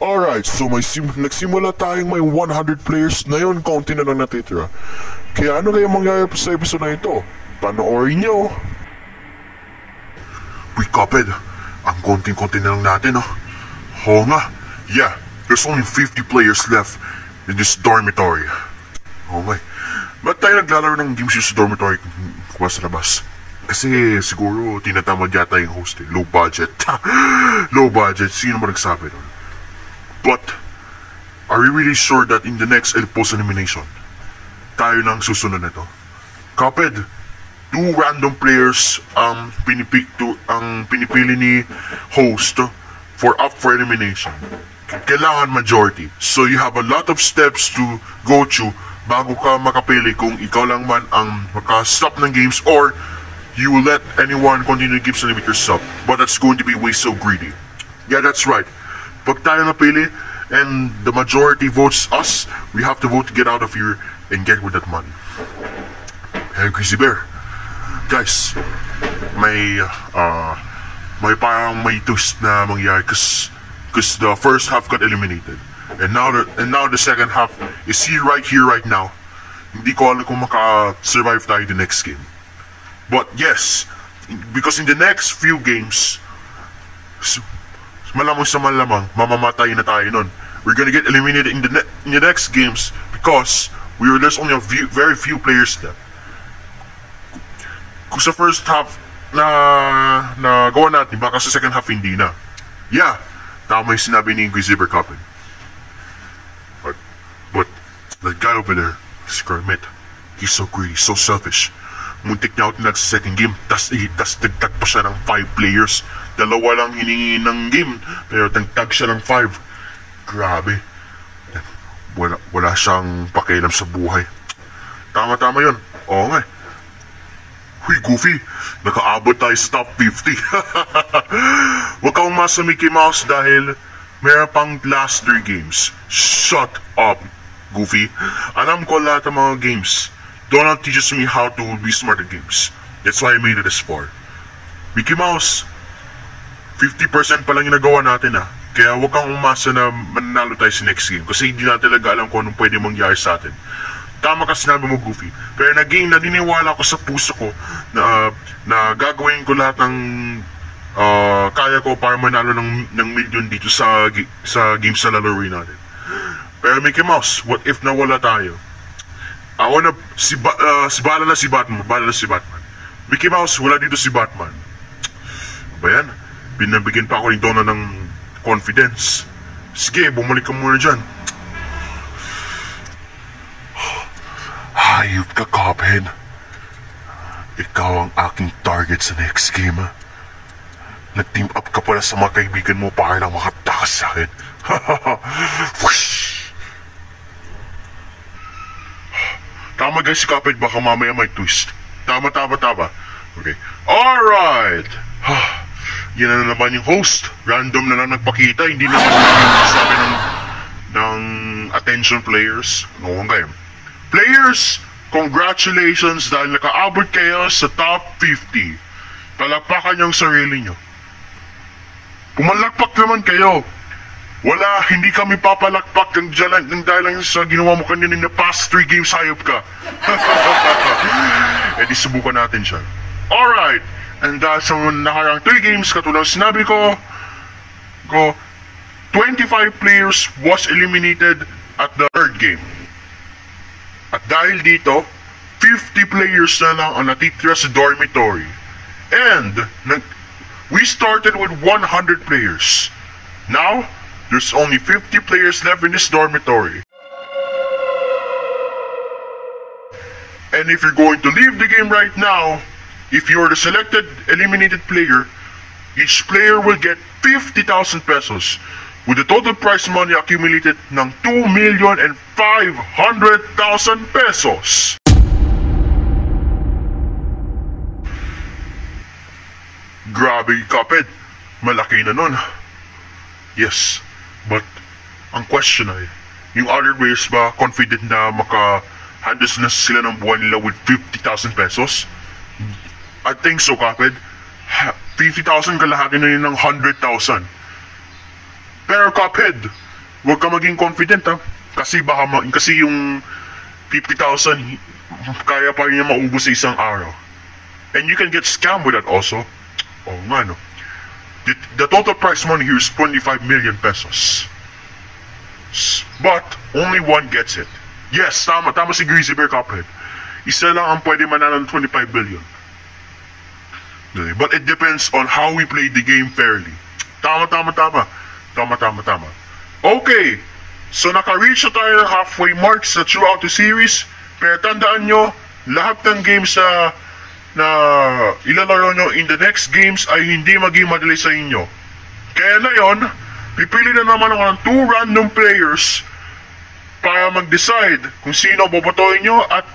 Alright, so nagsimula tayong may 100 players. Ngayon, kaunti na lang natitira. Kaya ano kaya mangyayari sa episode na ito? Panoorin nyo! Uy, Cuphead, ang konting-konti na lang natin, oh. Oo nga. Yeah, there's only 50 players left in this dormitory. Okay. Ba't tayo naglalaro ng games sa dormitory kung sa labas? Kasi siguro tinatamad yata yung host eh. Low budget. Low budget. Sino mo nagsabi nun? But, are we really sure that in the next post-elimination, tayo nang susunod nito? Cuphead, 2 random players ang pinipili ni host for elimination. Kailangan majority. So you have a lot of steps to go through bago ka makapili kung ikaw lang man ang maka-stop ng games or you will let anyone continue games and limit yourself. But that's going to be way so greedy. Yeah, that's right. Pag tayo napili and the majority votes us, we have to vote to get out of here and get with that money. Hey, Greasy Bear. Guys, may parang may twist na mangyari cause the first half got eliminated. And now the second half is here right now. Hindi ko alam kung maka-survive tayo the next game. But yes, because in the next few games, malamang sa malamang, mamamatay na tayo nun. We're gonna get eliminated in the next games because there's only very few players left. Kung sa first half na gawa natin, baka sa second half hindi na. Yeah, tama yung sinabi ni Greasy Bear Cuphead. But that guy over there, si Kermit, he's so greedy, so selfish. Muntik niya ako sa second game, tas dagdag pa siya ng 5 players. 2 lang hiningi ng game, pero dagdag siya ng 5. Grabe. Wala siyang pakialam sa buhay. Tama yun. Oo nga. Huy, Goofy, nakaabot tayo sa top 50. Huwag kang umasa, Mickey Mouse, dahil meron pang last 3 games. Shut up, Goofy. Alam ko lahat ng mga games. Donald teaches me how to be smart at games. That's why I made it this far. Mickey Mouse, 50% pa lang yung nagawa natin ah. Kaya huwag kang umasa na mananalo tayo sa next game. Kasi hindi natin talaga alam kung anong pwede mangyari sa atin. Tama ka sinabi mo, Goofy. Pero naniniwala ko sa puso ko na gagawin ko lahat ng kaya ko para manalo ng million dito sa games na lalaroin natin. Pero Mickey Mouse, what if nawala tayo? Bahala na si Batman. Mickey Mouse, wala dito si Batman. Ba yan? Binabigyan pa ako ni Donna ng confidence. Sige, bumalik ka muna dyan. Hayop ka, Cuphead. Ikaw ang aking target sa next game. Nag-team up ka pala sa mga kaibigan mo para lang makatakas sa akin. Tama guys si Cuphead, baka mamaya may twist. Tama. Okay. Alright. Yan na naman yung host. Random na lang nagpakita. Hindi naman sabi ng attention players. Noong kayo. Players, congratulations dahil nakaabot kayo sa top 50. Palakpakan yung sarili nyo. Pumalakpak naman kayo. Wala, hindi kami papalakpak ng dahil lang sa ginawa mo kanina na past 3 games hayop ka. Eh di subukan natin siya. Alright, and dahil sa nakarang 3 games, katulad sinabi ko, 25 players was eliminated at the 3rd game. At dahil dito, 50 players na lang ang natitira sa dormitory. And we started with 100 players. Now, there's only 50 players left in this dormitory. And if you're going to leave the game right now, if you're the selected eliminated player, each player will get 50,000 pesos with the total prize money accumulated ng 2,500,000 pesos. Grabe, Cuphead. Malaki na nun. Yes. But, ang question ay, yung other players ba confident na maka-handle na sila ng buwan nila with 50,000 pesos? I think so, Cuphead. 50,000 kalahati na yun ng 100,000. Pero Cuphead, huwag ka maging confident ha. Kasi kasi yung 50,000 kaya pa rin niya maubos sa isang araw. And you can get scammed with that also. Oh nga no. The total prize money here is 25 million pesos. But only one gets it. Yes, tama si Greasy Bear Cuphead. Isa lang ang pwede manalo ng 25 billion. But it depends on how we play the game fairly. Tama. Okay, so naka-reach na tayo ng halfway mark sa throughout the series. Pero tandaan nyo, lahat ng games na ilalaro nyo in the next games ay hindi maging madali sa inyo. Kaya na yon, pipili na naman ako ng 2 random players para mag-decide kung sino bobotohin nyo at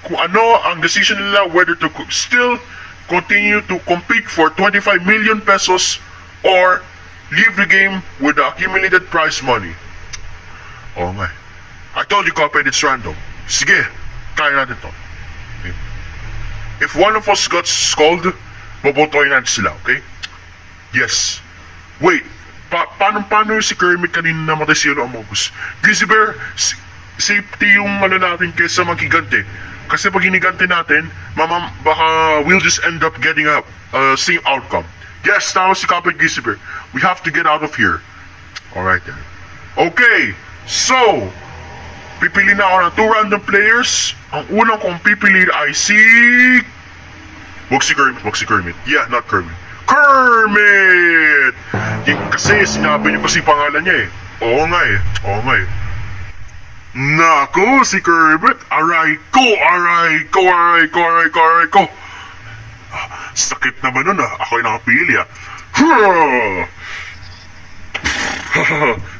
kung ano ang decision nila whether to still continue to compete for 25 million pesos or leave the game with the accumulated prize money. Oo nga. I told you, Cuphead, it's random. Sige, kaya natin to. Okay. If one of us got scolded, bobotohin natin sila, okay? Yes. Wait, paano si Kermit kanina namatay si Amogus? Grizzly Bear, safety yung natin kaysa magigante. Kasi pag hinigante natin, baka we'll just end up getting a same outcome. Yes, tama si Cuphead, Grizzly Bear. We have to get out of here. Alright then. Okay, so pipili na ako ng 2 random players. Ang unang kong pipili ay si... Wag si Kermit. Yeah, not Kermit. Kermit! Kasi sinabi niyo kasi pangalan niya eh. Oo nga eh. Naku, si Kermit. Aray ko. Sakit naman nun ah. Ako'y nakapili ah.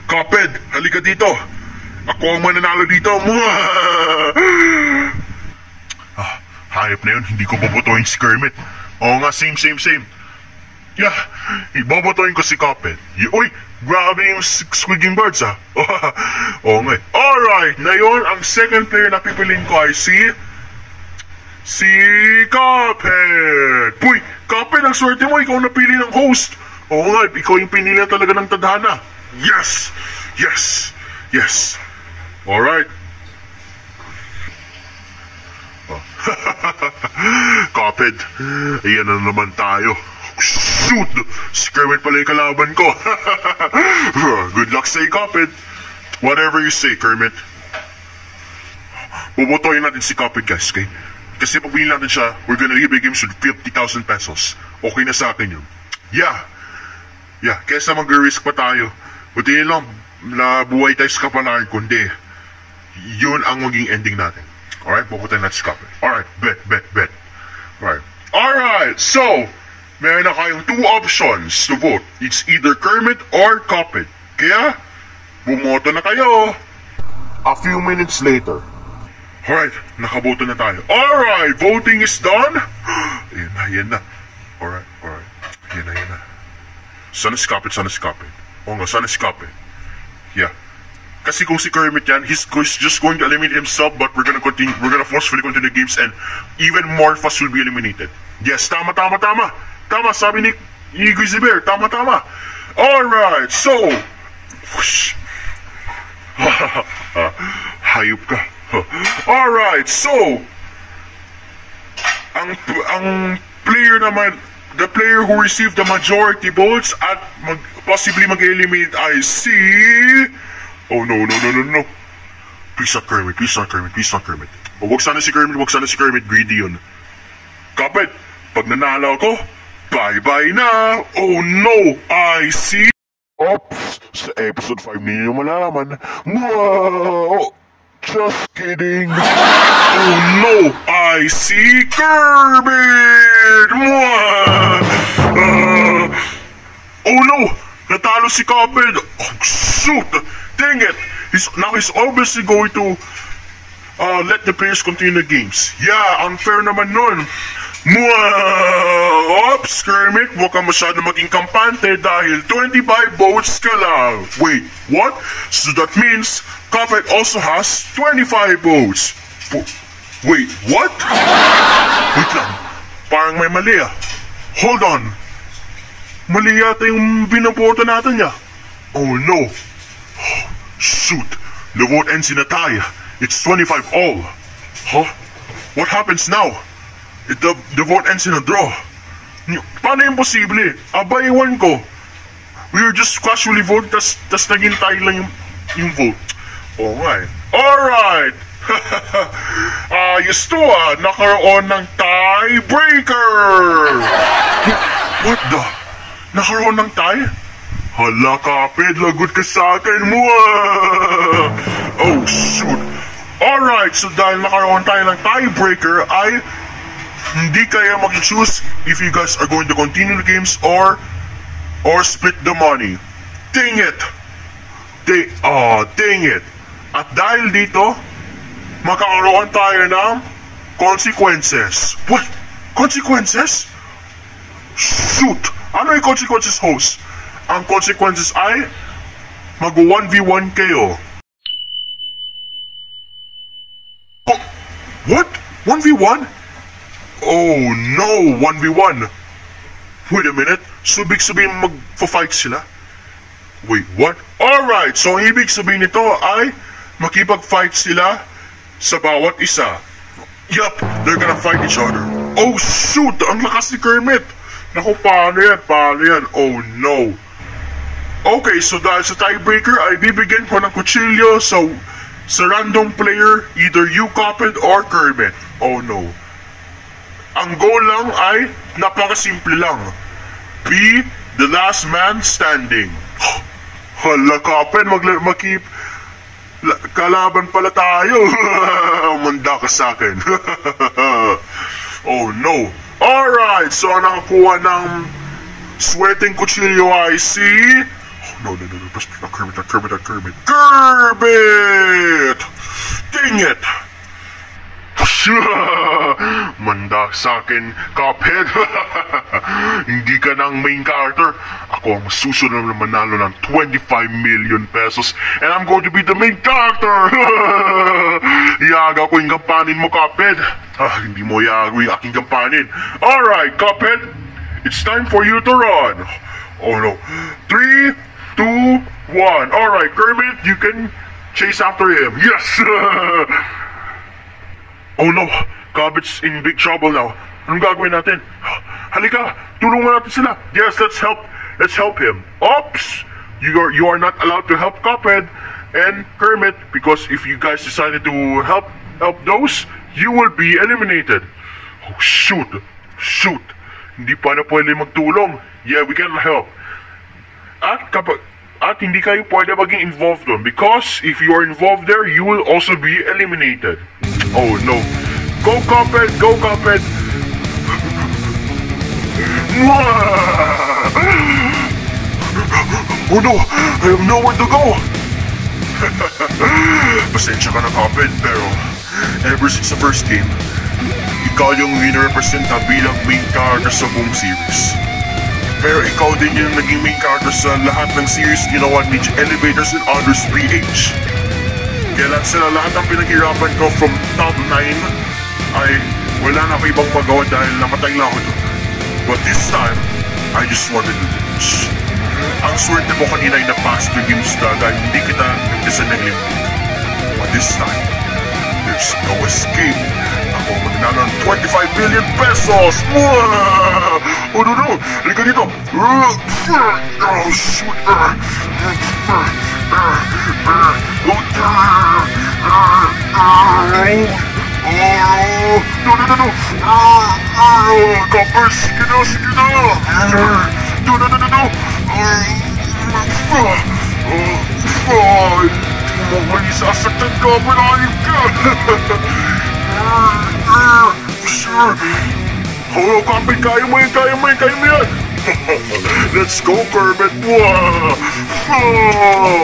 Cuphead, halika dito. Ako ang mananalo dito. Hayop na yun, hindi ko bobotohin si Kermit. Oo nga, same. Yeah, ibobotohin ko si Cuphead. Uy, grabe yung squeaking birds ah. Oo nga. Alright, na yun, ang second player na pipiliin ko ay si Cuphead. Uy, Cuphead, ang swerte mo, ikaw napili ng host. Oo nga, ikaw yung pinili talaga ng tadhana. Yes. Alright. Cuphead, ayan na naman tayo. Shoot! Si Kermit pala yung kalaban ko. Good luck sa'yo, Cuphead. Whatever you say, Kermit. Bubotoyin natin si Cuphead, guys, okay? Kasi pag binili natin siya, we're gonna leave the games with 50,000 pesos. Okay na sa akin yun. Yeah, kesa mag-risk pa tayo. Buti lang, na buhay tayo sa kapalaran, kundi yun ang maging ending natin. Alright, pupunta natin si Cuphead. Alright, bet. Alright, so, meron na kayong 2 options to vote. It's either Kermit or Cuphead. Kaya, bumoto na kayo. A few minutes later. Alright, nakaboto na tayo. Alright, voting is done. Ayan na. Alright. Ayan na. Sana si Cuphead. Oo nga, sana si Cuphead. Yeah. Kasi kung si Kermit yan, he's just going to eliminate himself, but we're gonna forcefully continue the games and even more of us will be eliminated. Yes, tama. Tama, sabi ni Grizzly Bear, tama. Alright, so... Whoosh. Hayop ka. Alright, so... Ang player naman, the player who received the majority votes at possibly mag-eliminate ay si... Oh no. Please not Kermit. Huwag sana si Kermit, greedy yun. Cuphead, pag nanalo ako, bye-bye na. Oh no, I see. Oops, sa episode 5 ninyo malalaman. Wow, just kidding. Oh no, I see Kermit. Oh no, natalo si Cuphead. Oh shoot. Dang it! He's obviously going to let the players continue the games. Yeah, unfair naman nun. Oops, Kermit, huwag ka masyado maging kampante dahil 25 votes ka lang. Wait, what? So that means Cuphead also has 25 votes. Wait, what? Wait lang, parang may mali ah. Hold on. Mali yata yung binoboto natin niya. Oh no. shoot! The vote ends in a tie. It's 25 all. Huh? What happens now? The vote ends in a draw. Paano yung posible? Aba, iwan ko. We were just casually vote, tas naging tie lang yung vote. Alright. Alright! Ayos to nakaroon ng tiebreaker! What the? Nakaroon ng tie? Hala kapit, lagot ka sa akin mo Oh shoot! Alright, so dahil nakaroon tayo ng tiebreaker ay hindi kayo mag-choose if you guys are going to continue the games or split the money. Dang it! Dang it! At dahil dito, makakaroon tayo ng consequences. What? Consequences? Shoot! Ano yung consequences, host? Ang consequences ay mag-1v1 kayo. Oh, what? 1v1? Oh no, 1v1. Wait a minute. So ibig sabihin mag-fight sila? Wait, what? Alright, so ibig sabihin nito ay makipag-fight sila sa bawat isa. Yup, they're gonna fight each other. Oh shoot, ang lakas ni Kermit. Naku, paano yan? Oh no. Okay, so dahil sa tiebreaker ay bibigyan ko ng kutsilyo sa random player, either you, Cuphead, or Kermit. Oh no. Ang goal lang ay napakasimple lang. Be the last man standing. Hala, Cuphead, makip kalaban pala tayo. Manda ka sa akin. Oh no. Alright, so ang nakakuha ng sweating kutsilyo ay si... Oh, no. Kermit! Dang it! Manda sa akin, Cuphead. Hindi ka ng main character. Ako ang susunod na manalo ng 25 million pesos and I'm going to be the main character. Iaga ko yung kampanin mo, Cuphead. Hindi mo iaga yung aking kampanin. Alright, Cuphead, it's time for you to run. Oh no. 3, 2, 1. Alright, Kermit, you can chase after him. Yes! Oh no, Cuphead's in big trouble now. Anong gagawin natin? Halika, tulungan natin sila. Yes, let's help him. Oops! You are not allowed to help Cuphead and Kermit because if you guys decided to help those, you will be eliminated. Oh shoot! Hindi pa na pwede magtulong. Yeah, we can help. At hindi kayo pwede maging involved doon because if you are involved there, you will also be eliminated. Oh no. Go Cuphead! Oh no! I have nowhere to go! Pasensya ka na, Cuphead, pero ever since the first game, ikaw yung wini-representa bilang main character sa buong series. Pero ikaw din yung naging main character sa lahat ng series ginawa ni Elevators and Others PH. Kaya sila lahat ang pinaghirapan ko from top 9 ay wala na ako ibang magawa dahil namatay lang ako doon. But this time, I just wanted to finish. Ang swerte mo kanina ay na-pass the games ka dahil hindi kita nagdasa nag-limit. But this time, there's no escape. Ako magnanalo ng 25 million pesos! Oh no! Halika dito! Oh shoot! No! Copper, sige na! No! Hindi mo may sasaktan, Copper, ayun ka! Sure! Oh, Cuphead, kaya mo yan! Let's go, Kermit!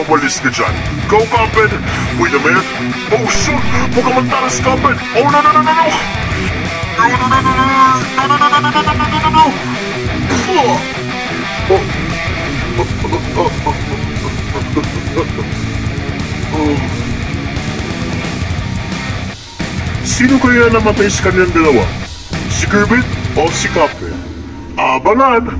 Malis ka dyan! Go, Cuphead! Wait a minute! Oh, shoot! Mukhang magtalas, Cuphead! Oh, no! Sino kaya namatay sa kanilang dalawa? Si Kermit o si Cuphead? Abangan!